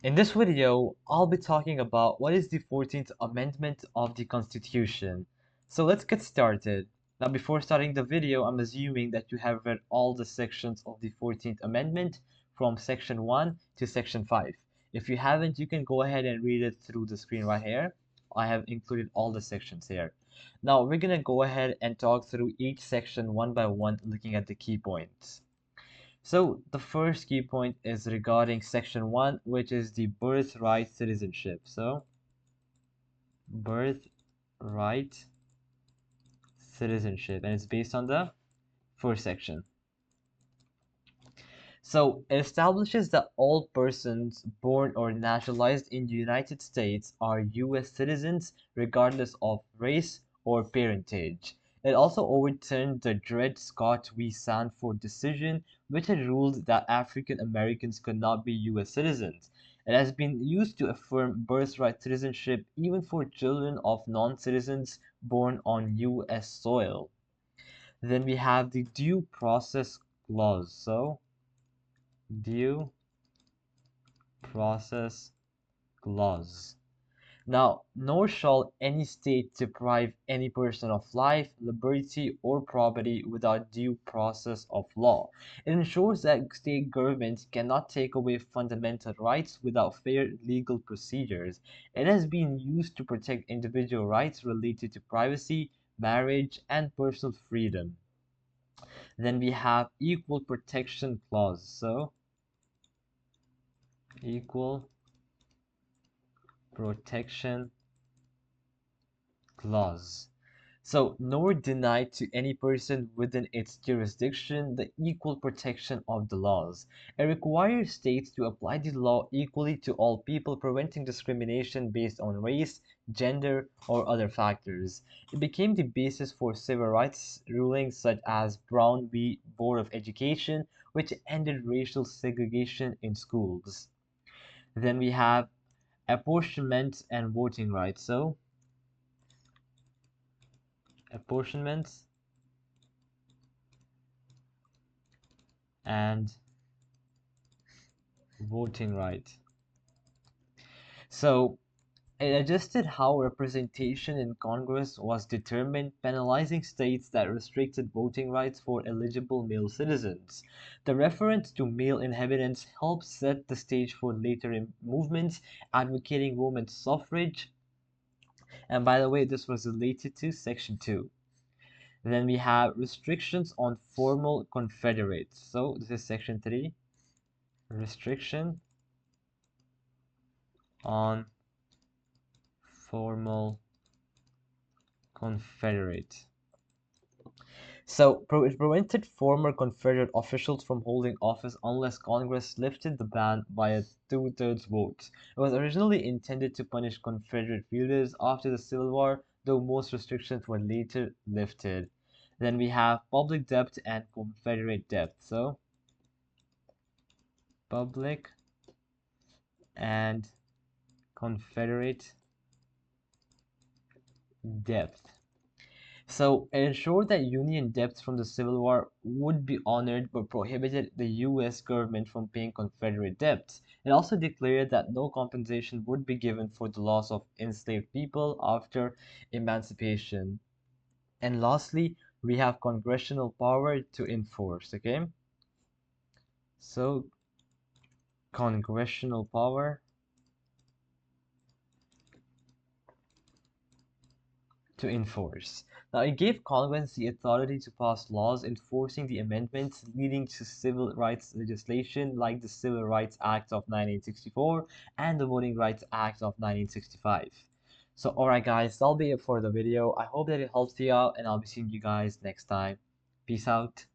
In this video, I'll be talking about what is the 14th Amendment of the Constitution. So let's get started. Now before starting the video, I'm assuming that you have read all the sections of the 14th Amendment from section 1 to section 5. If you haven't, you can go ahead and read it through the screen right here. I have included all the sections here. Now we're gonna go ahead and talk through each section one by one, looking at the key points. So the first key point is regarding section 1, which is the birthright citizenship. So birthright citizenship, and it's based on the first section. So it establishes that all persons born or naturalized in the United States are US citizens regardless of race or parentage. It also overturned the Dred Scott v. Sanford decision, which had ruled that African Americans could not be US citizens. It has been used to affirm birthright citizenship even for children of non-citizens born on US soil. Then we have the Due Process Clause. So Due Process Clause. Now, nor shall any state deprive any person of life, liberty, or property without due process of law. It ensures that state governments cannot take away fundamental rights without fair legal procedures. It has been used to protect individual rights related to privacy, marriage, and personal freedom. Then we have Equal Protection Clause. So, Equal Protection Clause. So, nor denied to any person within its jurisdiction the equal protection of the laws. It requires states to apply the law equally to all people, preventing discrimination based on race, gender, or other factors. It became the basis for civil rights rulings such as Brown v. Board of Education, which ended racial segregation in schools. Then we have apportionment and voting rights. So, apportionment and voting right. So it adjusted how representation in Congress was determined, penalizing states that restricted voting rights for eligible male citizens. The reference to male inhabitants helped set the stage for later movements advocating women's suffrage. And by the way, this was related to Section 2. Then we have restrictions on formal confederates. So this is Section 3. Restriction on formal confederate. So it prevented former Confederate officials from holding office unless Congress lifted the ban by a two-thirds vote. It was originally intended to punish Confederate leaders after the Civil War, though most restrictions were later lifted. Then we have public debt and Confederate debt. So public and Confederate debt. So it ensured that Union debts from the Civil War would be honored but prohibited the US government from paying Confederate debts. It also declared that no compensation would be given for the loss of enslaved people after emancipation. And lastly, we have congressional power to enforce, okay? So congressional power to enforce. Now, it gave Congress the authority to pass laws enforcing the amendments leading to civil rights legislation like the Civil Rights Act of 1964 and the Voting Rights Act of 1965. So, alright guys, that'll be it for the video. I hope that it helps you out and I'll be seeing you guys next time. Peace out.